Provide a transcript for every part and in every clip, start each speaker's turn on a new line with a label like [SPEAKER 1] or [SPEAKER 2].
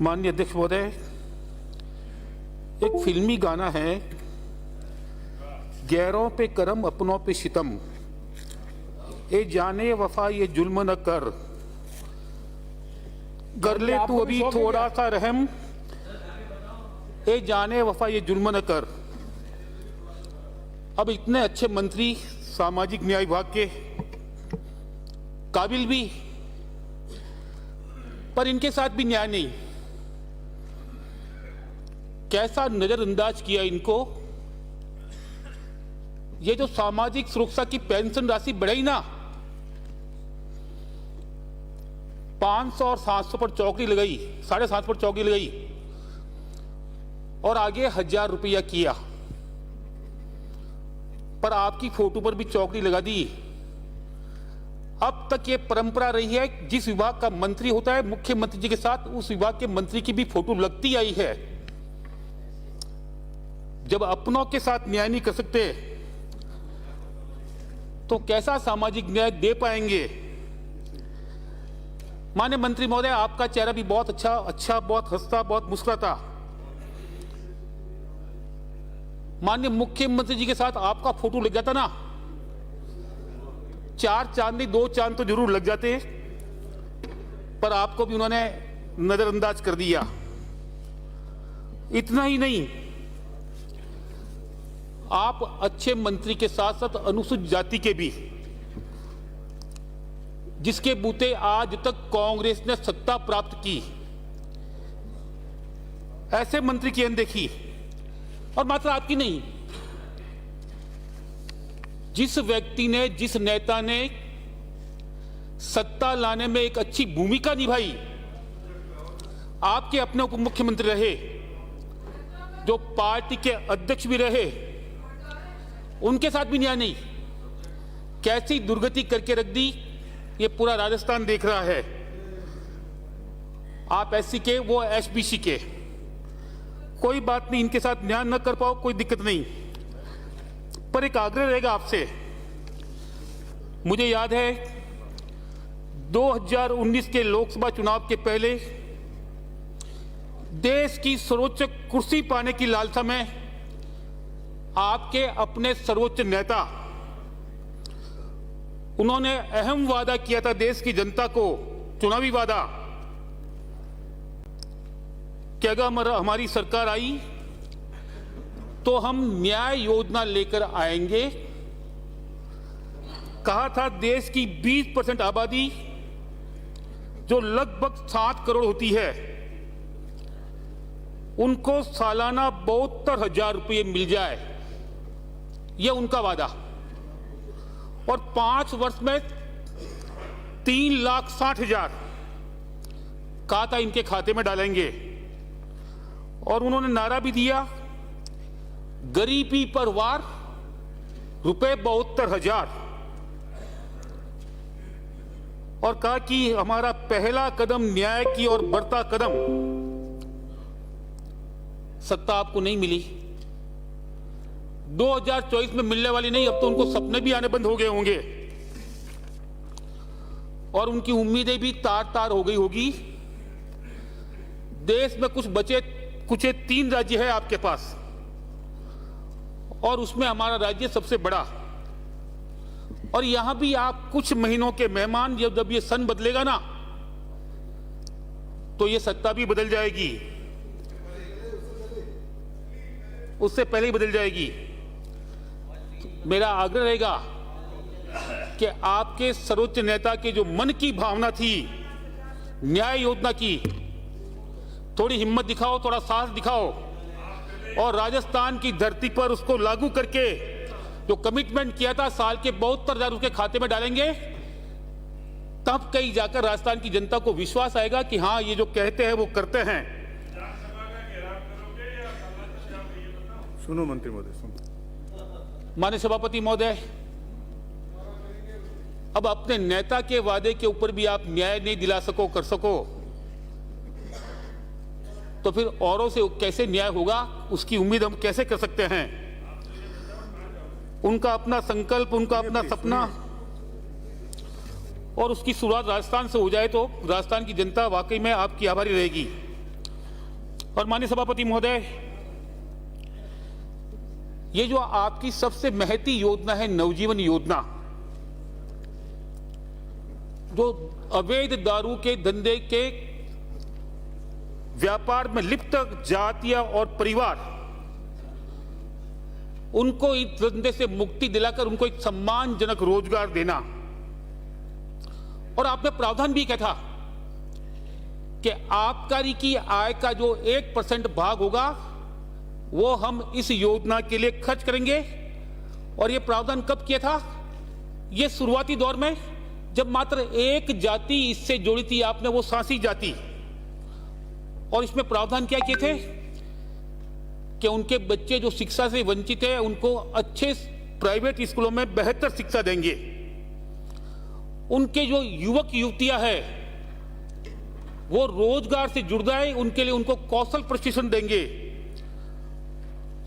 [SPEAKER 1] माननीय अध्यक्ष महोदय, एक फिल्मी गाना है, गैरों पे करम अपनों पे सितम, ए जाने वफा ये जुल्म न कर ले तू अभी थोड़ा सा रहम, ए जाने वफा ये जुल्म न कर। अब इतने अच्छे मंत्री, सामाजिक न्याय विभाग के काबिल भी, पर इनके साथ भी न्याय नहीं। कैसा नजरअंदाज किया इनको। ये जो सामाजिक सुरक्षा की पेंशन राशि बढ़ाई ना, 500 और 700 पर चौकड़ी लगाई, 750 पर चौकड़ी लगाई और आगे 1000 रुपया किया, पर आपकी फोटो पर भी चौकड़ी लगा दी। अब तक ये परंपरा रही है, जिस विभाग का मंत्री होता है मुख्यमंत्री जी के साथ उस विभाग के मंत्री की भी फोटो लगती आई है। जब अपनों के साथ न्याय नहीं कर सकते तो कैसा सामाजिक न्याय दे पाएंगे। माननीय मंत्री महोदय, आपका चेहरा भी बहुत अच्छा, बहुत हंसता, बहुत मुस्कुराता। माननीय मुख्यमंत्री जी के साथ आपका फोटो लग जाता ना, 4 चांद नहीं 2 चांद तो जरूर लग जाते, पर आपको भी उन्होंने नजरअंदाज कर दिया। इतना ही नहीं, आप अच्छे मंत्री के साथ साथ अनुसूचित जाति के भी, जिसके बूते आज तक कांग्रेस ने सत्ता प्राप्त की, ऐसे मंत्री की अनदेखी। और मात्र आपकी नहीं, जिस व्यक्ति ने, जिस नेता ने सत्ता लाने में एक अच्छी भूमिका निभाई, आपके अपने उप मुख्यमंत्री रहे, जो पार्टी के अध्यक्ष भी रहे, उनके साथ भी न्याय नहीं। कैसी दुर्गति करके रख दी, ये पूरा राजस्थान देख रहा है। आप एससी के, वो एसबीसी के, कोई बात नहीं, इनके साथ न्याय न कर पाओ कोई दिक्कत नहीं, पर एक आग्रह रहेगा आपसे। मुझे याद है 2019 के लोकसभा चुनाव के पहले देश की सर्वोच्च कुर्सी पाने की लालसा में आपके अपने सर्वोच्च नेता, उन्होंने अहम वादा किया था देश की जनता को, चुनावी वादा, कि अगर हमारी सरकार आई तो हम न्याय योजना लेकर आएंगे। कहा था देश की 20% आबादी, जो लगभग 7 करोड़ होती है, उनको सालाना 72,000 रुपये मिल जाए, यह उनका वादा। और 5 वर्ष में 3,60,000 कहा था इनके खाते में डालेंगे। और उन्होंने नारा भी दिया, गरीबी पर वार, रुपए 72,000, और कहा कि हमारा पहला कदम न्याय की ओर बढ़ता कदम। सत्ता आपको नहीं मिली, 2024 में मिलने वाली नहीं, अब तो उनको सपने भी आने बंद हो गए होंगे और उनकी उम्मीदें भी तार तार हो गई होगी। देश में कुछ 3 राज्य है आपके पास, और उसमें हमारा राज्य सबसे बड़ा। और यहां भी आप कुछ महीनों के मेहमान, जब ये सन बदलेगा ना, तो ये सत्ता भी बदल जाएगी, उससे पहले ही बदल जाएगी। मेरा आग्रह रहेगा कि आपके सर्वोच्च नेता के जो मन की भावना थी न्याय योजना की, थोड़ी हिम्मत दिखाओ, थोड़ा साहस दिखाओ, और राजस्थान की धरती पर उसको लागू करके जो कमिटमेंट किया था साल के 72,000 उसके खाते में डालेंगे, तब कहीं जाकर राजस्थान की जनता को विश्वास आएगा कि हां, ये जो कहते हैं वो करते हैं।
[SPEAKER 2] सुनो मंत्री महोदय, सुनो।
[SPEAKER 1] माननीय सभापति महोदय, अब अपने नेता के वादे के ऊपर भी आप न्याय नहीं दिला कर सको, तो फिर औरों से कैसे न्याय होगा, उसकी उम्मीद हम कैसे कर सकते हैं। उनका अपना संकल्प, उनका अपना सपना, और उसकी शुरुआत राजस्थान से हो जाए तो राजस्थान की जनता वाकई में आपकी आभारी रहेगी। और माननीय सभापति महोदय, ये जो आपकी सबसे महती योजना है नवजीवन योजना, जो अवैध दारू के धंधे के व्यापार में लिप्त जातियां और परिवार, उनको इस धंधे से मुक्ति दिलाकर उनको एक सम्मानजनक रोजगार देना। और आपने प्रावधान भी किया था कि आबकारी की आय का जो 1% भाग होगा वो हम इस योजना के लिए खर्च करेंगे। और ये प्रावधान कब किया था? ये शुरुआती दौर में, जब मात्र एक जाति इससे जुड़ी थी आपने, वो सांसी जाति। और इसमें प्रावधान क्या किए थे कि उनके बच्चे जो शिक्षा से वंचित है उनको अच्छे प्राइवेट स्कूलों में बेहतर शिक्षा देंगे। उनके जो युवक युवतियां हैं वो रोजगार से जुड़ जाए, उनके लिए उनको कौशल प्रशिक्षण देंगे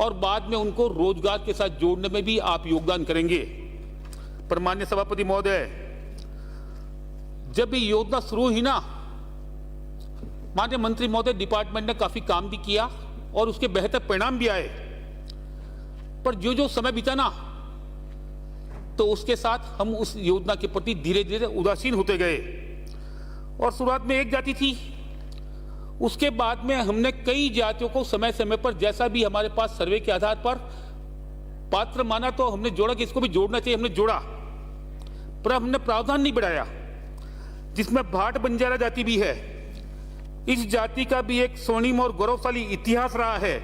[SPEAKER 1] और बाद में उनको रोजगार के साथ जोड़ने में भी आप योगदान करेंगे। पर माननीय सभापति महोदय, जब ये योजना शुरू हुई ना, माननीय मंत्री महोदय, डिपार्टमेंट ने काफी काम भी किया और उसके बेहतर परिणाम भी आए। पर जो जो समय बीता ना, तो उसके साथ हम उस योजना के प्रति धीरे धीरे उदासीन होते गए। और शुरुआत में एक जाति थी, उसके बाद में हमने कई जातियों को समय समय पर, जैसा भी हमारे पास सर्वे के आधार पर पात्र माना, तो हमने जोड़ा कि इसको भी जोड़ना चाहिए, हमने जोड़ा। पर हमने प्रावधान नहीं बढ़ाया, जिसमें भाट बंजारा जाति भी है। इस जाति का भी एक स्वर्णिम और गौरवशाली इतिहास रहा है।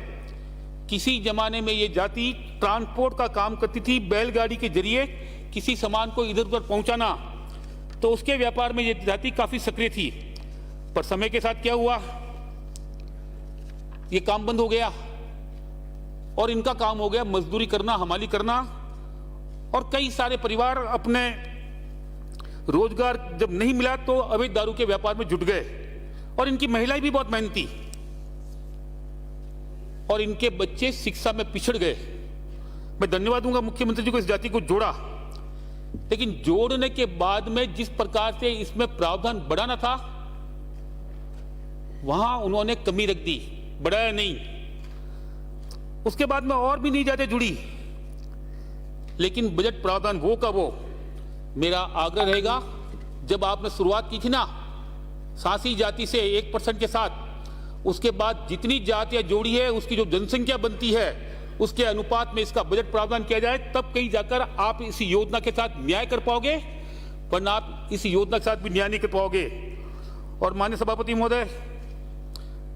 [SPEAKER 1] किसी जमाने में ये जाति ट्रांसपोर्ट का काम करती थी, बैलगाड़ी के जरिए किसी सामान को इधर उधर पहुंचाना, तो उसके व्यापार में ये जाति काफी सक्रिय थी। पर समय के साथ क्या हुआ, ये काम बंद हो गया और इनका काम हो गया मजदूरी करना, हमाली करना। और कई सारे परिवार अपने रोजगार जब नहीं मिला तो अवैध दारू के व्यापार में जुट गए। और इनकी महिलाएं भी बहुत मेहनती, और इनके बच्चे शिक्षा में पिछड़ गए। मैं धन्यवाद दूंगा मुख्यमंत्री जी को, इस जाति को जोड़ा। लेकिन जोड़ने के बाद में जिस प्रकार से इसमें प्रावधान बढ़ाना था, वहां उन्होंने कमी रख दी, बढ़ाया नहीं। उसके बाद में और भी नहीं जाते जुड़ी, लेकिन बजट प्रावधान वो का वो। मेरा आग्रह रहेगा, जब आपने शुरुआत की थी ना सांसी जाति से 1% के साथ, उसके बाद जितनी जातियां जोड़ी है उसकी जो जनसंख्या बनती है उसके अनुपात में इसका बजट प्रावधान किया जाए, तब कहीं जाकर आप इस योजना के साथ न्याय कर पाओगे, वरना आप इस योजना के साथ भी न्याय नहीं कर पाओगे। और माननीय सभापति महोदय,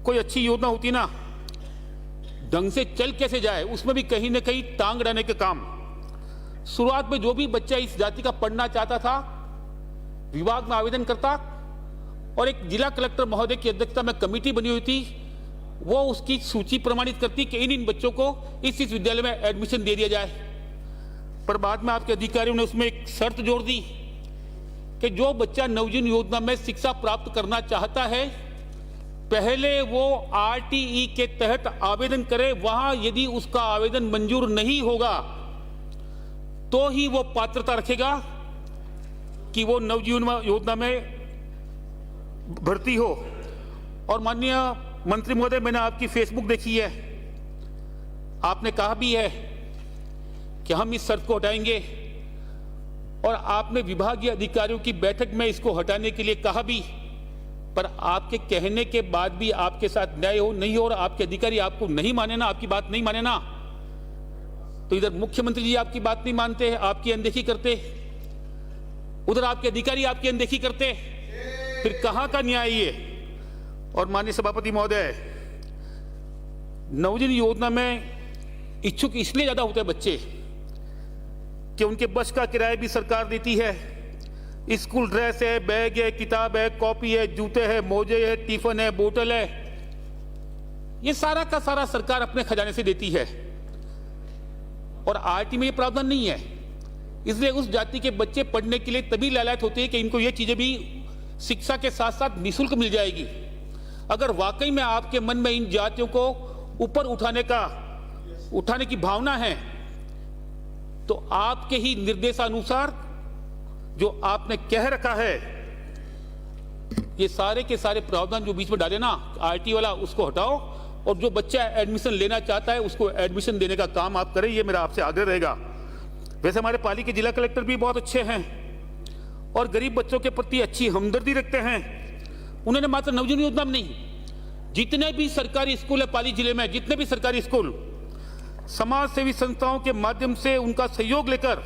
[SPEAKER 1] कोई अच्छी योजना होती ना, ढंग से चल कैसे जाए, उसमें भी कहीं ना कहीं टांग अड़ाने के काम। शुरुआत में जो भी बच्चा इस जाति का पढ़ना चाहता था, विभाग में आवेदन करता, और एक जिला कलेक्टर महोदय की अध्यक्षता में कमेटी बनी हुई थी, वो उसकी सूची प्रमाणित करती कि इन बच्चों को इस विद्यालय में एडमिशन दे दिया जाए। पर बाद में आपके अधिकारियों ने उसमें एक शर्त जोड़ दी कि जो बच्चा नवजीवन योजना में शिक्षा प्राप्त करना चाहता है, पहले वो आरटीई के तहत आवेदन करे। वहां यदि उसका आवेदन मंजूर नहीं होगा तो ही वो पात्रता रखेगा कि वो नवजीवन योजना में भर्ती हो। और माननीय मंत्री महोदय, मैंने आपकी फेसबुक देखी है, आपने कहा भी है कि हम इस शर्त को हटाएंगे, और आपने विभागीय अधिकारियों की बैठक में इसको हटाने के लिए कहा भी। पर आपके कहने के बाद भी आपके साथ न्याय हो नहीं हो, और आपके अधिकारी आपको नहीं माने ना, आपकी बात नहीं माने ना, तो इधर मुख्यमंत्री जी आपकी बात नहीं मानते, आपकी अनदेखी करते, उधर आपके अधिकारी आपकी अनदेखी करते, फिर कहां का न्याय ये। और माननीय सभापति महोदय, नवजीवन योजना में इच्छुक इसलिए ज्यादा होते हैं बच्चे कि उनके बस का किराया भी सरकार देती है, स्कूल ड्रेस है, बैग है, किताब है, कॉपी है, जूते हैं, मोजे है, टिफिन है, बोतल है, ये सारा का सारा सरकार अपने खजाने से देती है। और आरटी में ये प्रावधान नहीं है, इसलिए उस जाति के बच्चे पढ़ने के लिए तभी लालायत होते हैं कि इनको ये चीजें भी शिक्षा के साथ साथ निःशुल्क मिल जाएगी। अगर वाकई में आपके मन में इन जातियों को ऊपर उठाने की भावना है, तो आपके ही निर्देशानुसार जो आपने कह रखा है, ये सारे के सारे प्रावधान जो बीच में डाले ना आरटी वाला, उसको हटाओ और जो बच्चा एडमिशन लेना चाहता है उसको एडमिशन देने का काम आप करें, ये मेरा आपसे आग्रह रहेगा। वैसे हमारे पाली के जिला कलेक्टर भी बहुत अच्छे हैं और गरीब बच्चों के प्रति अच्छी हमदर्दी रखते हैं। उन्होंने मात्र नवजीवन योजना में नहीं, जितने भी सरकारी स्कूल है पाली जिले में, जितने भी सरकारी स्कूल, समाज सेवी संस्थाओं के माध्यम से उनका सहयोग लेकर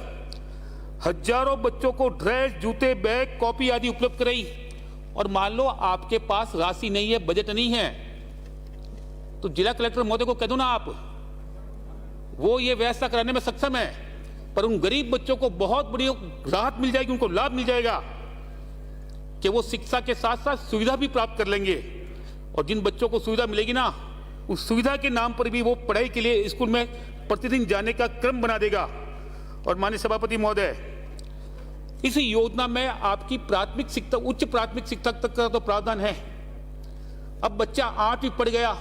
[SPEAKER 1] हजारों बच्चों को ड्रेस, जूते, बैग, कॉपी आदि उपलब्ध कराई। और मान लो आपके पास राशि नहीं है, बजट नहीं है, तो जिला कलेक्टर महोदय को कह दो ना आप, वो ये व्यवस्था कराने में सक्षम है, पर उन गरीब बच्चों को बहुत बड़ी राहत मिल जाएगी, उनको लाभ मिल जाएगा कि वो शिक्षा के साथ साथ सुविधा भी प्राप्त कर लेंगे। और जिन बच्चों को सुविधा मिलेगी ना, उस सुविधा के नाम पर भी वो पढ़ाई के लिए स्कूल में प्रतिदिन जाने का क्रम बना देगा। और माननीय सभापति महोदय, इस योजना में आपकी प्राथमिक शिक्षा, उच्च प्राथमिक शिक्षा तक का तो प्रावधान है। अब बच्चा 8वीं पढ़ गया,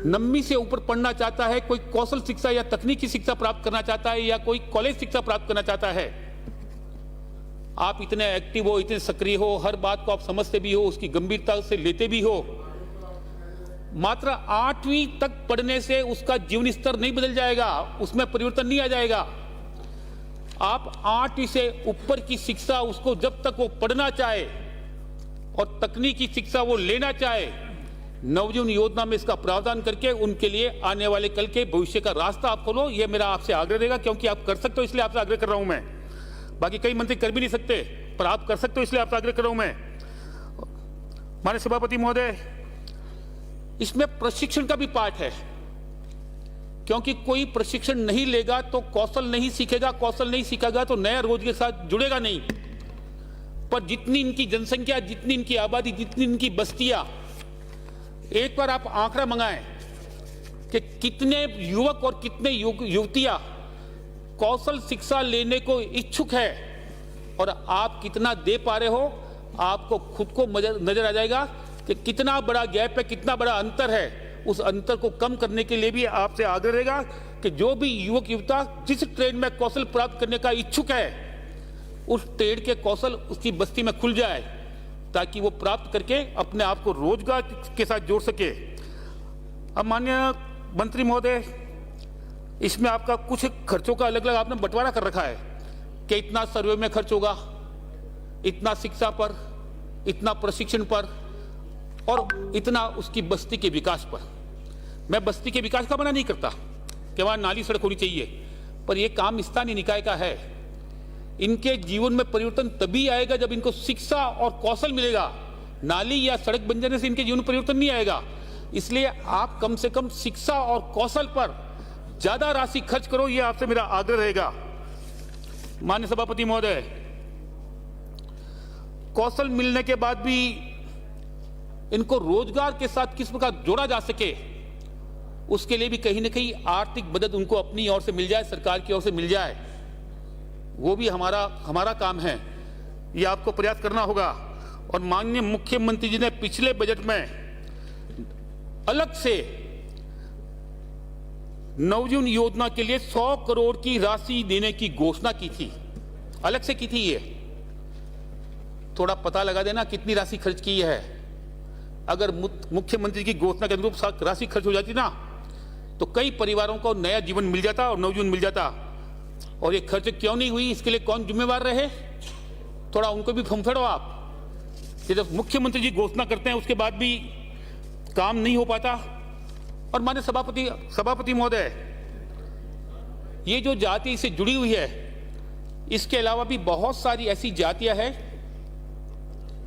[SPEAKER 1] 9वीं से ऊपर पढ़ना चाहता है, कोई कौशल शिक्षा या तकनीकी शिक्षा प्राप्त करना चाहता है या कोई कॉलेज शिक्षा प्राप्त करना चाहता है, आप इतने एक्टिव हो, इतने सक्रिय हो, हर बात को आप समझते भी हो, उसकी गंभीरता से लेते भी हो। मात्र 8वीं तक पढ़ने से उसका जीवन स्तर नहीं बदल जाएगा, उसमें परिवर्तन नहीं आ जाएगा। आप 8वीं से ऊपर की शिक्षा उसको जब तक वो पढ़ना चाहे और तकनीकी शिक्षा वो लेना चाहे, नवजीवन योजना में इसका प्रावधान करके उनके लिए आने वाले कल के भविष्य का रास्ता आप खोलो, ये मेरा आपसे आग्रह रहेगा। क्योंकि आप कर सकते हो इसलिए आपसे आग्रह कर रहा हूं मैं, बाकी कई मंत्री कर भी नहीं सकते, पर आप कर सकते हो इसलिए आपसे आग्रह कर रहा हूं मैं। माननीय सभापति महोदय, इसमें प्रशिक्षण का भी पार्ट है, क्योंकि कोई प्रशिक्षण नहीं लेगा तो कौशल नहीं सीखेगा, कौशल नहीं सीखेगा तो नया रोजगार के साथ जुड़ेगा नहीं। पर जितनी इनकी जनसंख्या, जितनी इनकी आबादी, जितनी इनकी बस्तियां, एक बार आप आंकड़ा मंगाएं कि कितने युवक और कितने युवतियां कौशल शिक्षा लेने को इच्छुक है और आप कितना दे पा रहे हो, आपको खुद को नजर आ जाएगा कि कितना बड़ा गैप है, कितना बड़ा अंतर है। उस अंतर को कम करने के लिए भी आपसे आग्रह रहेगा कि जो भी युवक युवता जिस ट्रेड में कौशल प्राप्त करने का इच्छुक है, उस ट्रेड के कौशल उसकी बस्ती में खुल जाए, ताकि वो प्राप्त करके अपने आप को रोजगार के साथ जोड़ सके। अब माननीय मंत्री महोदय, इसमें आपका कुछ खर्चों का अलग अलग आपने बंटवारा कर रखा है कि इतना सर्वे में खर्च होगा, इतना शिक्षा पर, इतना प्रशिक्षण पर और इतना उसकी बस्ती के विकास पर। मैं बस्ती के विकास का मना नहीं करता कि वहां नाली सड़क होनी चाहिए, पर यह काम स्थानीय निकाय का है। इनके जीवन में परिवर्तन तभी आएगा जब इनको शिक्षा और कौशल मिलेगा। नाली या सड़क बन जाने से इनके जीवन में परिवर्तन नहीं आएगा। इसलिए आप कम से कम शिक्षा और कौशल पर ज्यादा राशि खर्च करो, यह आपसे मेरा आग्रह रहेगा। माननीय सभापति महोदय, कौशल मिलने के बाद भी इनको रोजगार के साथ किस प्रकार जोड़ा जा सके, उसके लिए भी कहीं ना कहीं आर्थिक मदद उनको अपनी ओर से मिल जाए, सरकार की ओर से मिल जाए, वो भी हमारा काम है। ये आपको प्रयास करना होगा। और माननीय मुख्यमंत्री जी ने पिछले बजट में अलग से नवजीवन योजना के लिए 100 करोड़ की राशि देने की घोषणा की थी, अलग से की थी। ये थोड़ा पता लगा देना कितनी राशि खर्च की है। अगर मुख्यमंत्री की घोषणा के अनुरूप राशि खर्च हो जाती ना, तो कई परिवारों को नया जीवन मिल जाता और नवजीवन मिल जाता। और ये खर्च क्यों नहीं हुई, इसके लिए कौन जिम्मेवार रहे, थोड़ा उनको भी फंफड़ो आप। जब मुख्यमंत्री जी घोषणा करते हैं उसके बाद भी काम नहीं हो पाता। और माननीय सभापति महोदय, ये जो जाति इससे जुड़ी हुई है, इसके अलावा भी बहुत सारी ऐसी जातियां हैं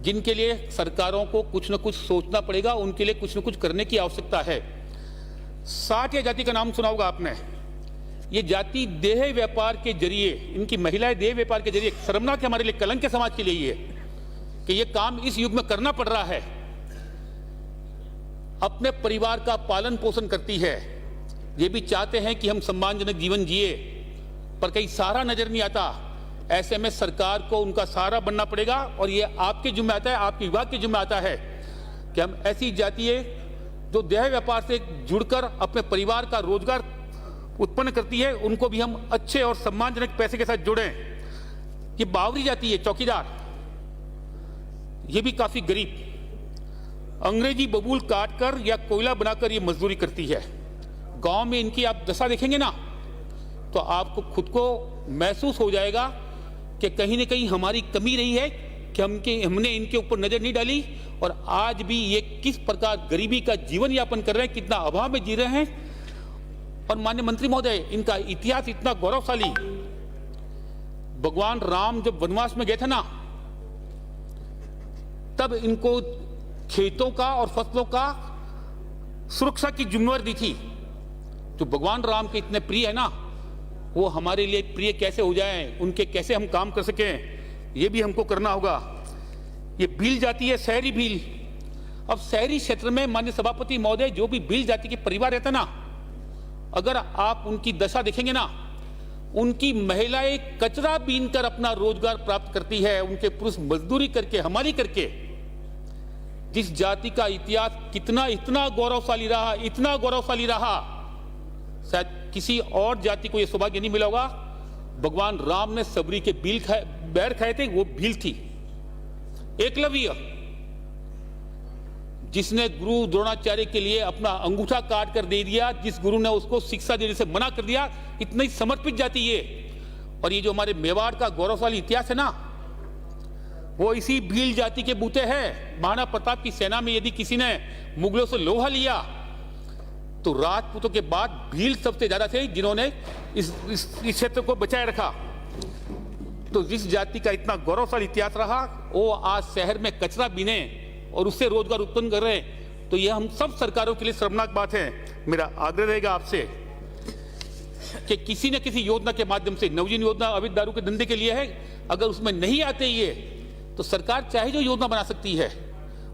[SPEAKER 1] जिनके लिए सरकारों को कुछ न कुछ सोचना पड़ेगा, उनके लिए कुछ न कुछ करने की आवश्यकता है। साठिया जाति का नाम सुना होगा आपने। ये जाति देह व्यापार के जरिए, इनकी महिलाएं देह व्यापार के जरिए, शर्मनाक है हमारे लिए, कलंक के समाज के लिए ये कि ये काम इस युग में करना पड़ रहा है। अपने परिवार का पालन पोषण करती है, ये भी चाहते हैं कि हम सम्मानजनक जीवन जिए, पर कहीं सहारा नजर नहीं आता। ऐसे में सरकार को उनका सहारा बनना पड़ेगा और ये आपके जिम्मे आता है, आपके विभाग के जिम्मे आता है कि हम ऐसी जातियां जो देह व्यापार से जुड़कर अपने परिवार का रोजगार उत्पन्न करती है, उनको भी हम अच्छे और सम्मानजनक पैसे के साथ जोड़ें। ये बावरी जाति है, चौकीदार, ये भी काफी गरीब, अंग्रेजी बबूल काटकर या कोयला बनाकर ये मजदूरी करती है। गांव में इनकी आप दशा देखेंगे ना तो आपको खुद को महसूस हो जाएगा कि कहीं ना कहीं हमारी कमी रही है कि हमने इनके ऊपर नजर नहीं डाली, और आज भी ये किस प्रकार गरीबी का जीवन यापन कर रहे हैं, कितना अभाव में जी रहे हैं। और माननीय मंत्री महोदय, इनका इतिहास इतना गौरवशाली। भगवान राम जब वनवास में गए थे ना, तब इनको खेतों का और फसलों का सुरक्षा की जिम्मेवारी दी थी। जो भगवान राम के इतने प्रिय है ना, वो हमारे लिए प्रिय कैसे हो जाएं, उनके कैसे हम काम कर सकें, ये भी हमको करना होगा। ये भील जाति है, शहरी भील। अब शहरी क्षेत्र में माननीय सभापति महोदय, जो भी भील जाति के परिवार रहते ना, अगर आप उनकी दशा देखेंगे ना, उनकी महिलाएं कचरा बीनकर अपना रोजगार प्राप्त करती है, उनके पुरुष मजदूरी करके, हमारी करके। जिस जाति का इतिहास इतना गौरवशाली रहा, इतना गौरवशाली रहा, शायद किसी और जाति को यह सौभाग्य नहीं मिला होगा। भगवान राम ने सबरी के बैर खाए थे, वो भील थी। एकलव्य, जिसने गुरु द्रोणाचार्य के लिए अपना अंगूठा काट कर दे दिया, जिस गुरु ने उसको शिक्षा देने से मना कर दिया, इतनी समर्पित जाति ये। और ये जो हमारे मेवाड़ का गौरवशाली इतिहास है ना, वो इसी भील जाति के बूते हैं। महाराणा प्रताप की सेना में यदि किसी ने मुगलों से लोहा लिया तो राजपूतों के बाद भील सबसे ज्यादा थे जिन्होंने इस क्षेत्र को बचाए रखा। तो जिस जाति का इतना गौरवशाली इतिहास रहा, वो आज शहर में कचरा बीने और उससे रोजगार उत्पन्न कर रहे हैं, तो यह हम सब सरकारों के लिए शर्मनाक बात है। मेरा आग्रह रहेगा आपसे कि किसी न किसी योजना के माध्यम से, नवजीवन योजना अवैध दारू के धंधे के लिए है, अगर उसमें नहीं आते ये, तो सरकार चाहे जो योजना बना सकती है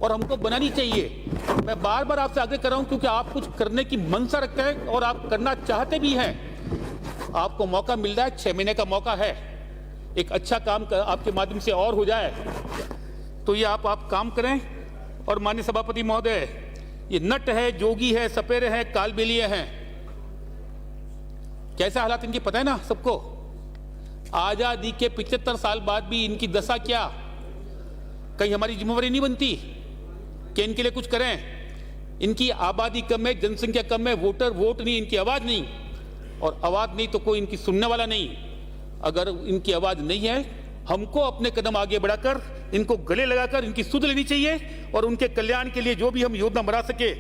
[SPEAKER 1] और हमको बनानी चाहिए। मैं बार बार आपसे आग्रह कर रहा हूं, क्योंकि आप कुछ करने की मनसा रखते हैं और आप करना चाहते भी हैं। आपको मौका मिल रहा है, 6 महीने का मौका है, एक अच्छा काम आपके माध्यम से और हो जाए, तो ये आप काम करें। और माननीय सभापति महोदय, ये नट है, जोगी है, सपेरे हैं, कालबेलिए हैं, कैसे हालात इनके पता है ना सबको। आजादी के 75 साल बाद भी इनकी दशा क्या, कहीं हमारी जिम्मेवारी नहीं बनती कि इनके लिए कुछ करें। इनकी आबादी कम है, जनसंख्या कम है, वोट नहीं, इनकी आवाज नहीं, और आवाज नहीं तो कोई इनकी सुनने वाला नहीं। अगर इनकी आवाज नहीं है, हमको अपने कदम आगे बढ़ाकर इनको गले लगाकर इनकी सुध लेनी चाहिए, और उनके कल्याण के लिए जो भी हम योजना बना सके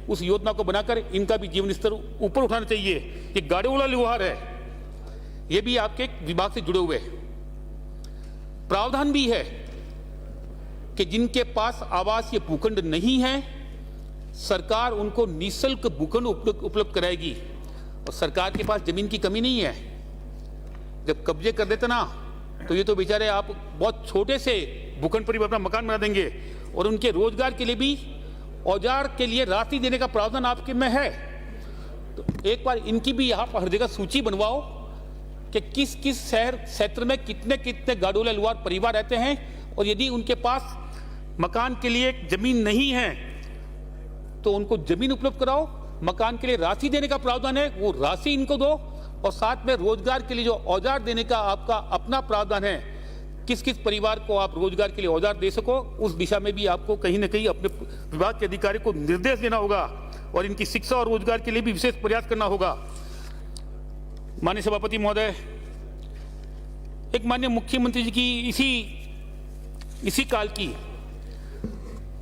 [SPEAKER 1] उस योजना को बनाकर इनका भी जीवन स्तर ऊपर उठाना चाहिए। ये गाड़ीवाला व्यवहार है, ये भी आपके विभाग से जुड़े हुए प्रावधान भी है कि जिनके पास आवास या भूखंड नहीं है, सरकार उनको निःशुल्क भूखंड उपलब्ध कराएगी। और सरकार के पास जमीन की कमी नहीं है। जब कब्जे कर देते ना, तो ये तो बेचारे आप बहुत छोटे से भूखंड पर अपना मकान बना देंगे, और उनके रोजगार के लिए भी औजार के लिए राशि देने का प्रावधान आपके में है। तो एक बार इनकी भी आप हर जगह सूची बनवाओ कि किस किस शहर क्षेत्र में कितने कितने गाड़ोला लुहार परिवार रहते हैं, और यदि उनके पास मकान के लिए जमीन नहीं है तो उनको जमीन उपलब्ध कराओ। मकान के लिए राशि देने का प्रावधान है, वो राशि इनको दो, और साथ में रोजगार के लिए जो औजार देने का आपका अपना प्रावधान है, किस किस परिवार को आप रोजगार के लिए औजार दे सको, उस दिशा में भी आपको कहीं ना कहीं अपने विभाग के अधिकारी को निर्देश देना होगा, और इनकी शिक्षा और रोजगार के लिए भी विशेष प्रयास करना होगा। माननीय सभापति महोदय, एक माननीय मुख्यमंत्री जी की इसी काल की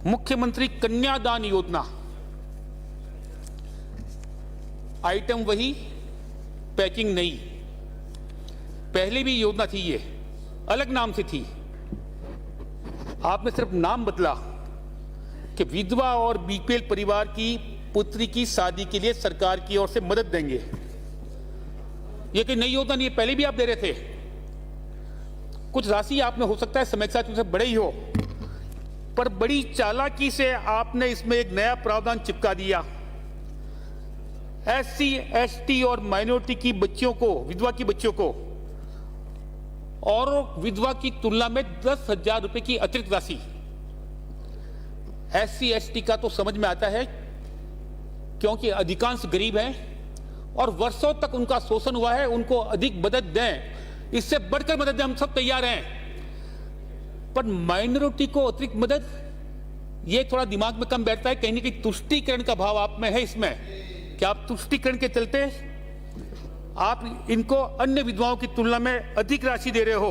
[SPEAKER 1] मुख्यमंत्री कन्यादान योजना, आइटम वही, पैकिंग नहीं। पहले भी योजना थी, ये अलग नाम से थी, आपने सिर्फ नाम बदला कि विधवा और बीपीएल परिवार की पुत्री की शादी के लिए सरकार की ओर से मदद देंगे। ये कोई नई योजना नहीं है, पहले भी आप दे रहे थे। कुछ राशि आपने हो सकता है समय के साथ उनसे बड़े ही हो, पर बड़ी चालाकी से आपने इसमें एक नया प्रावधान चिपका दिया। एससी, एसटी और माइनॉरिटी की बच्चियों को, विधवा की बच्चियों को, और विधवा की तुलना में 10,000 रुपए की अतिरिक्त राशि। एससी, एसटी का तो समझ में आता है, क्योंकि अधिकांश गरीब हैं और वर्षों तक उनका शोषण हुआ है, उनको अधिक मदद दें, इससे बढ़कर मदद दें, हम सब तैयार हैं। पर माइनॉरिटी को अतिरिक्त मदद, ये थोड़ा दिमाग में कम बैठता है। कहीं ना कहीं तुष्टीकरण का भाव आप में है इसमें, कि आप तुष्टीकरण के चलते आप इनको अन्य विधवाओं की तुलना में अधिक राशि दे रहे हो।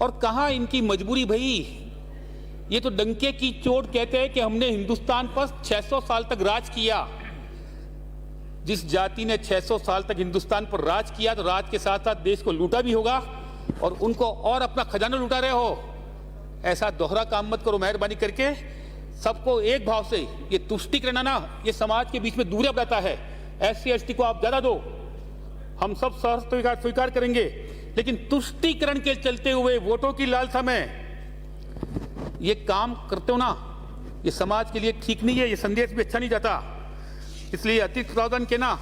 [SPEAKER 1] और कहां इनकी मजबूरी भाई, ये तो डंके की चोट कहते हैं कि हमने हिंदुस्तान पर 600 साल तक राज किया। जिस जाति ने 600 साल तक हिंदुस्तान पर राज किया, तो राज के साथ साथ देश को लूटा भी होगा और उनको और अपना खजाना लुटा रहे हो। ऐसा दोहरा काम मत करो मेहरबानी करके। सबको एक भाव से, ये तुष्टीकरण ना, ये समाज के बीच में दूरियां बढ़ाता है। SC ST को आप ज्यादा दो, हम सब स्वीकार करेंगे, लेकिन तुष्टीकरण के चलते हुए वोटों की लालसा में ये काम करते हो ना, ये समाज के लिए ठीक नहीं है, ये संदेश भी अच्छा नहीं जाता। इसलिए अतिरिक्त प्रावधान के ना,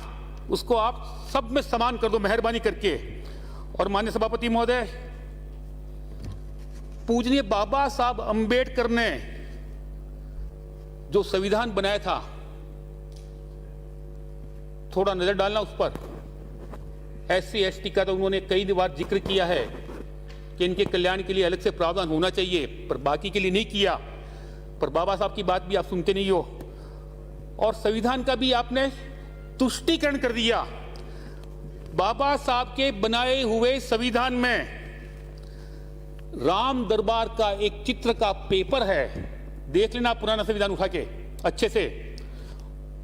[SPEAKER 1] उसको आप सब में समान कर दो मेहरबानी करके। और माननीय सभापति महोदय, पूजनीय बाबा साहब अंबेडकर ने जो संविधान बनाया था, थोड़ा नजर डालना उस पर। SC ST का तो उन्होंने कई बार जिक्र किया है कि इनके कल्याण के लिए अलग से प्रावधान होना चाहिए, पर बाकी के लिए नहीं किया। पर बाबा साहब की बात भी आप सुनते नहीं हो, और संविधान का भी आपने तुष्टीकरण कर दिया। बाबा साहब के बनाए हुए संविधान में राम दरबार का एक चित्र का पेपर है, देख लेना पुराना संविधान उठा के अच्छे से।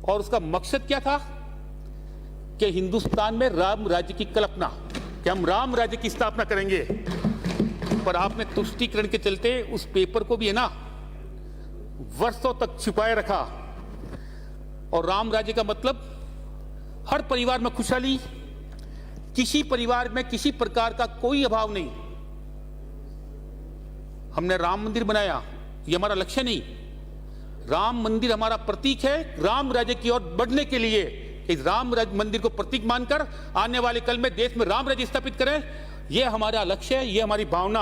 [SPEAKER 1] और उसका मकसद क्या था कि हिंदुस्तान में राम राज्य की कल्पना, कि हम राम राज्य की स्थापना करेंगे। पर आपने तुष्टीकरण के चलते उस पेपर को भी है ना वर्षों तक छिपाए रखा। और राम राज्य का मतलब हर परिवार में खुशहाली, किसी परिवार में किसी प्रकार का कोई अभाव नहीं। हमने राम मंदिर बनाया, ये हमारा लक्ष्य नहीं। राम मंदिर हमारा प्रतीक है राम राज्य की ओर बढ़ने के लिए। इस राम मंदिर को प्रतीक मानकर आने वाले कल में देश में राम राज्य स्थापित करें, यह हमारा लक्ष्य है, यह हमारी भावना।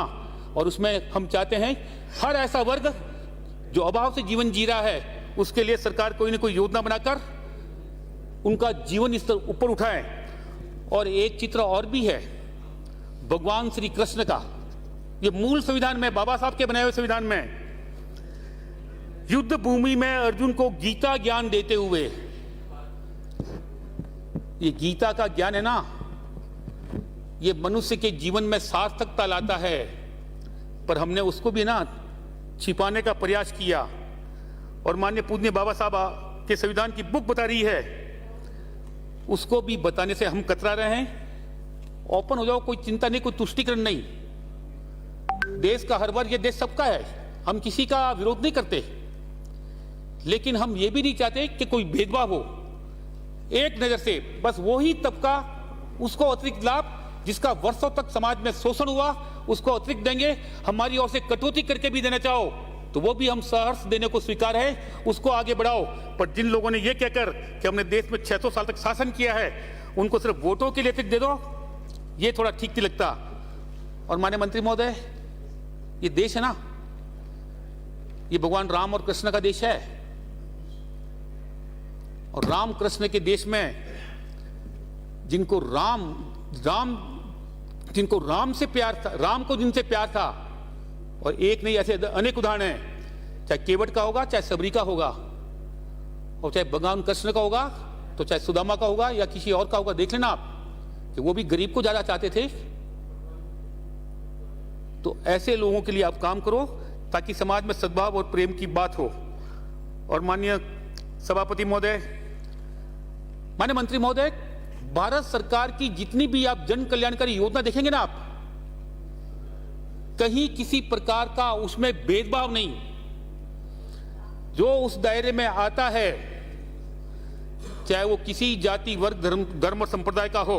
[SPEAKER 1] और उसमें हम चाहते हैं हर ऐसा वर्ग जो अभाव से जीवन जी रहा है, उसके लिए सरकार कोई ना कोई योजना बनाकर उनका जीवन स्तर ऊपर उठाए। और एक चित्र और भी है भगवान श्री कृष्ण का, ये मूल संविधान में, बाबा साहब के बनाए हुए संविधान में, युद्ध भूमि में अर्जुन को गीता ज्ञान देते हुए। ये गीता का ज्ञान है ना, ये मनुष्य के जीवन में सार्थकता लाता है, पर हमने उसको भी ना छिपाने का प्रयास किया। और माननीय पूजनीय बाबा साहब के संविधान की बुक बता रही है, उसको भी बताने से हम कतरा रहे हैं। ओपन हो जाओ, कोई चिंता नहीं, कोई तुष्टीकरण नहीं। देश का हर वर्ग, ये देश सबका है, हम किसी का विरोध नहीं करते, लेकिन हम ये भी नहीं चाहते कि कोई भेदभाव हो। एक नजर से बस वही तबका, उसको अतिरिक्त लाभ जिसका वर्षों तक समाज में शोषण हुआ, उसको अतिरिक्त देंगे। हमारी ओर से कटौती करके भी देना चाहो तो वो भी हम सहर्ष देने को स्वीकार है, उसको आगे बढ़ाओ। पर जिन लोगों ने ये कहकर कि हमने देश में 600 साल तक शासन किया है, उनको सिर्फ वोटों के लिए अतिरिक्त दे दो, ये थोड़ा ठीक नहीं लगता। और माननीय मंत्री महोदय, ये देश है ना, ये भगवान राम और कृष्ण का देश है। और राम कृष्ण के देश में जिनको राम से प्यार था, राम को जिनसे प्यार था, और एक नहीं ऐसे अनेक उदाहरण हैं, चाहे केवट का होगा, चाहे सबरी का होगा, और चाहे भगवान कृष्ण का होगा, तो चाहे सुदामा का होगा या किसी और का होगा। देख लेना आप कि वो भी गरीब को ज्यादा चाहते थे। तो ऐसे लोगों के लिए आप काम करो ताकि समाज में सद्भाव और प्रेम की बात हो। और माननीय सभापति महोदय, माननीय मंत्री महोदय, भारत सरकार की जितनी भी आप जन कल्याणकारी योजना देखेंगे ना आप, कहीं किसी प्रकार का उसमें भेदभाव नहीं। जो उस दायरे में आता है, चाहे वो किसी जाति, वर्ग, धर्म और संप्रदाय का हो,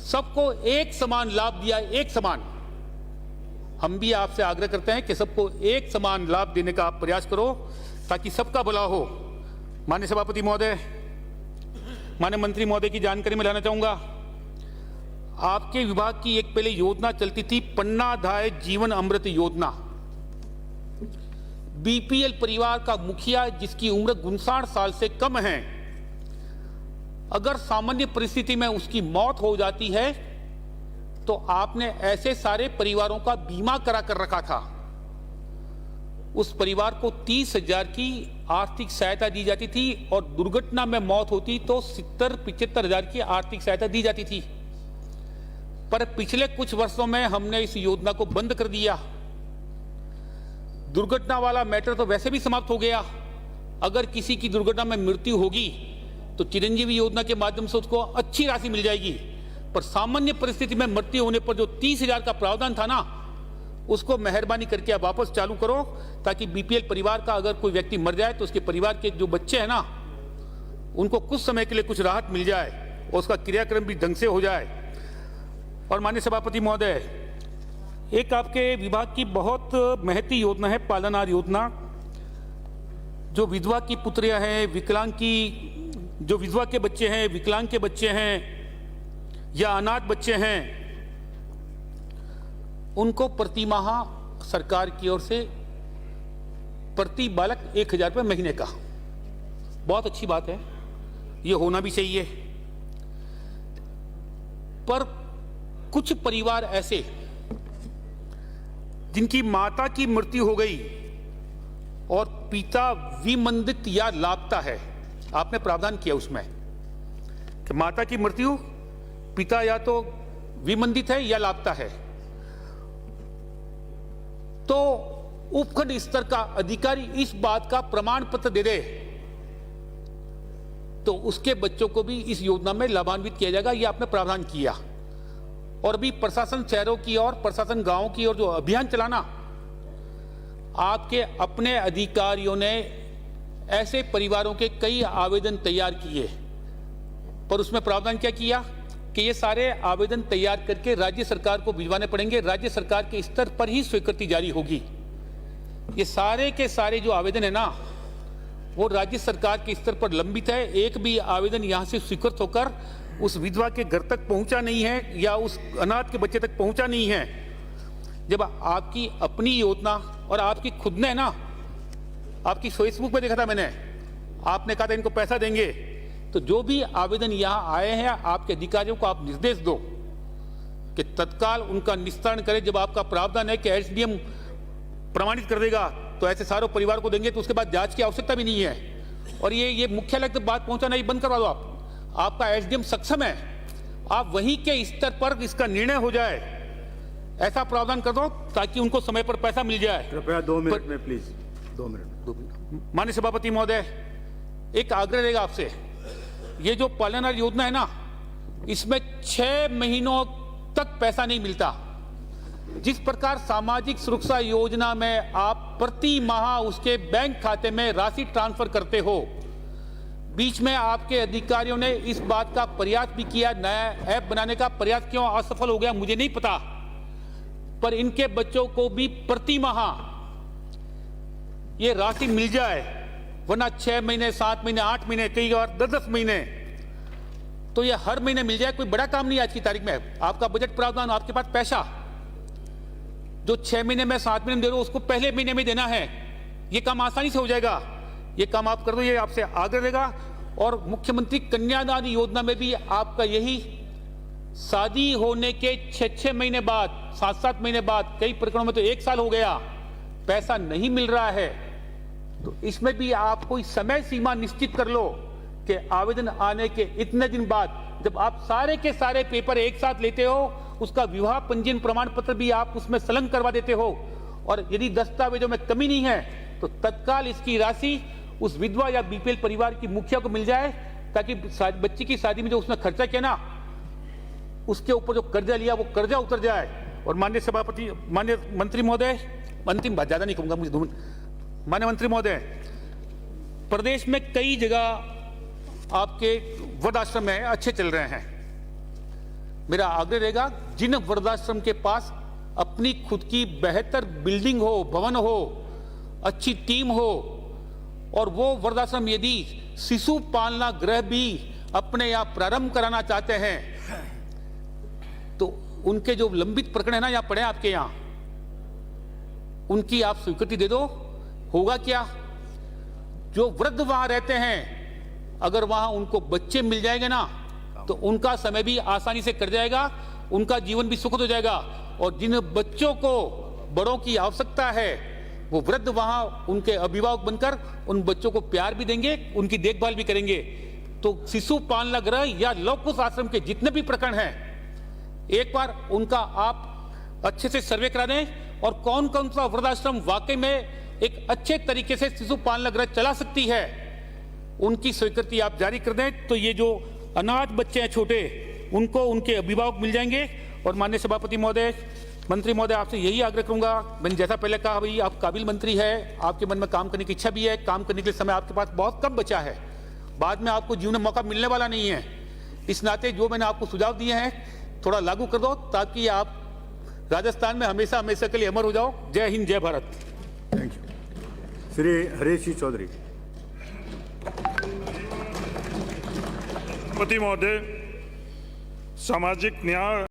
[SPEAKER 1] सबको एक समान लाभ दिया, एक समान। हम भी आपसे आग्रह करते हैं कि सबको एक समान लाभ देने का आप प्रयास करो ताकि सबका भला हो। माननीय सभापति महोदय, माननीय मंत्री महोदय की जानकारी में लाना चाहूंगा, आपके विभाग की एक पहले योजना चलती थी, पन्नाधाय जीवन अमृत योजना। बीपीएल परिवार का मुखिया जिसकी उम्र 59 साल से कम है, अगर सामान्य परिस्थिति में उसकी मौत हो जाती है तो आपने ऐसे सारे परिवारों का बीमा करा कर रखा था। उस परिवार को 30,000 की आर्थिक सहायता दी जाती थी और दुर्घटना में मौत होती तो 70-75,000 की आर्थिक सहायता दी जाती थी। पर पिछले कुछ वर्षों में हमने इस योजना को बंद कर दिया। दुर्घटना वाला मैटर तो वैसे भी समाप्त हो गया। अगर किसी की दुर्घटना में मृत्यु होगी तो चिरंजीवी योजना के माध्यम से उसको अच्छी राशि मिल जाएगी, पर सामान्य परिस्थिति में मृत्यु होने पर जो 30,000 का प्रावधान था ना, उसको मेहरबानी करके आप वापस चालू करो, ताकि बीपीएल परिवार का अगर कोई व्यक्ति मर जाए तो उसके परिवार के जो बच्चे हैं ना, उनको कुछ समय के लिए कुछ राहत मिल जाए और उसका क्रियाक्रम भी ढंग से हो जाए। और माननीय सभापति महोदय, एक आपके विभाग की बहुत महती योजना है पालनहार योजना। जो विधवा की पुत्रियां हैं, विकलांग की जो विधवा के बच्चे हैं, विकलांग के बच्चे हैं या अनाथ बच्चे हैं, उनको प्रति माह सरकार की ओर से प्रति बालक 1,000 रुपये महीने का, बहुत अच्छी बात है, ये होना भी चाहिए। पर कुछ परिवार ऐसे जिनकी माता की मृत्यु हो गई और पिता विमंदित या लापता है, आपने प्रावधान किया उसमें कि माता की मृत्यु, पिता या तो विमंदित है या लापता है, तो उपखंड स्तर का अधिकारी इस बात का प्रमाण पत्र दे दे तो उसके बच्चों को भी इस योजना में लाभान्वित किया जाएगा। यह आपने प्रावधान किया। और अभी प्रशासन शहरों की और प्रशासन गांवों की ओर जो अभियान चलाना, आपके अपने अधिकारियों ने ऐसे परिवारों के कई आवेदन तैयार किए, पर उसमें प्रावधान क्या किया कि ये सारे आवेदन तैयार करके राज्य सरकार को भिजवाने पड़ेंगे। राज्य सरकार के स्तर पर ही स्वीकृति जारी होगी। ये सारे के सारे जो आवेदन है ना, वो राज्य सरकार के स्तर पर लंबित है। एक भी आवेदन यहां से स्वीकृत होकर उस विधवा के घर तक पहुंचा नहीं है या उस अनाथ के बच्चे तक पहुंचा नहीं है। जब आपकी अपनी योजना और आपकी खुद ने ना, आपकी फेसबुक पे देखा था मैंने, आपने कहा था इनको पैसा देंगे, तो जो भी आवेदन यहां आए हैं, आपके अधिकारियों को आप निर्देश दो कि तत्काल उनका निस्तारण करें। जब आपका प्रावधान है कि एसडीएम प्रमाणित कर देगा तो ऐसे सारे परिवार को देंगे, तो उसके बाद जांच की आवश्यकता भी नहीं है। और ये मुख्यालय तक बात पहुंचाना ही बंद करवा दो। आपका एसडीएम सक्षम है, आप वहीं के स्तर पर इसका निर्णय हो जाए, ऐसा प्रावधान कर दो ताकि उनको समय पर पैसा मिल जाए।
[SPEAKER 2] कृपया 2 मिनट में प्लीज, 2 मिनट।
[SPEAKER 1] माननीय सभापति महोदय, एक आग्रह रहेगा आपसे, ये जो पालनहार योजना है ना, इसमें 6 महीनों तक पैसा नहीं मिलता। जिस प्रकार सामाजिक सुरक्षा योजना में आप प्रति माह उसके बैंक खाते में राशि ट्रांसफर करते हो, बीच में आपके अधिकारियों ने इस बात का प्रयास भी किया, नया ऐप बनाने का प्रयास क्यों असफल हो गया मुझे नहीं पता, पर इनके बच्चों को भी प्रति माह ये राशि मिल जाए, वरना 6 महीने, 7 महीने, 8 महीने, कई बार 10-10 महीने, तो ये हर महीने मिल जाए। कोई बड़ा काम नहीं आज की तारीख में। आपका बजट प्रावधान, आपके पास पैसा जो 6 महीने में, 7 महीने में दे रहे हो, उसको पहले महीने में देना है। ये काम आसानी से हो जाएगा। ये काम आप कर दो, ये आपसे आग्रह रहेगा। और मुख्यमंत्री कन्यादान योजना में भी आपका यही, शादी होने के 6-6 महीने बाद, 7-7 महीने बाद, कई प्रकरणों में तो 1 साल हो गया, पैसा नहीं मिल रहा है, तो इसमें भी आप कोई समय सीमा निश्चित कर लो कि आवेदन आने के इतने दिन बाद, जब आप सारे के सारे पेपर एक साथ लेते हो, उसका विवाह पंजीयन प्रमाण पत्र भी आप उसमें संलग्न करवा देते हो, और यदि दस्तावेजों में कमी नहीं है तो तत्काल इसकी राशि उस विधवा या बीपीएल परिवार की मुखिया को मिल जाए, ताकि बच्ची की शादी में जो उसने खर्चा किया ना, उसके ऊपर जो कर्जा लिया वो कर्जा उतर जाए। और माननीय सभापति, माननीय मंत्री महोदय, अंतिम बात, ज्यादा नहीं कहूंगा मुझे, माननीय मंत्री महोदय, प्रदेश में कई जगह आपके वृद्धाश्रम में अच्छे चल रहे हैं। मेरा आग्रह रहेगा, जिन वृद्धाश्रम के पास अपनी खुद की बेहतर बिल्डिंग हो, भवन हो, अच्छी टीम हो, और वो वृद्धाश्रम यदि शिशु पालना गृह भी अपने यहां प्रारंभ कराना चाहते हैं, तो उनके जो लंबित प्रकरण है ना, यहां पड़े आपके यहां, उनकी आप स्वीकृति दे दो। होगा क्या, जो वृद्ध वहां रहते हैं, अगर वहां उनको बच्चे मिल जाएंगे ना, तो उनका समय भी आसानी से कट जाएगा, उनका जीवन भी सुखद हो जाएगा। और जिन बच्चों को बड़ों की आवश्यकता है, वो वृद्ध वहां उनके अभिभावक बनकर उन बच्चों को प्यार भी देंगे, उनकी देखभाल भी करेंगे। तो शिशु पालना गृह या लवकुश आश्रम के जितने भी प्रकरण हैं, एक बार उनका आप अच्छे से सर्वे करा दें, और कौन कौन सा वृद्धाश्रम वाकई में एक अच्छे तरीके से शिशु पालना गृह चला सकती है, उनकी स्वीकृति आप जारी कर दें। तो ये जो अनाथ बच्चे हैं छोटे, उनको उनके अभिभावक मिल जाएंगे। और माननीय सभापति महोदय, मंत्री महोदय, आपसे यही आग्रह करूंगा, मैंने जैसा पहले कहा, भाई आप काबिल मंत्री है, आपके मन में काम करने की इच्छा भी है, काम करने के लिए समय आपके पास बहुत कम बचा है, बाद में आपको जीवन में मौका मिलने वाला नहीं है। इस नाते जो मैंने आपको सुझाव दिए हैं थोड़ा लागू कर दो, ताकि आप राजस्थान में हमेशा हमेशा के लिए अमर हो जाओ। जय हिंद, जय भारत।
[SPEAKER 2] Thank you. श्री हरीश जी चौधरी।
[SPEAKER 3] सभापति महोदय, सामाजिक न्याय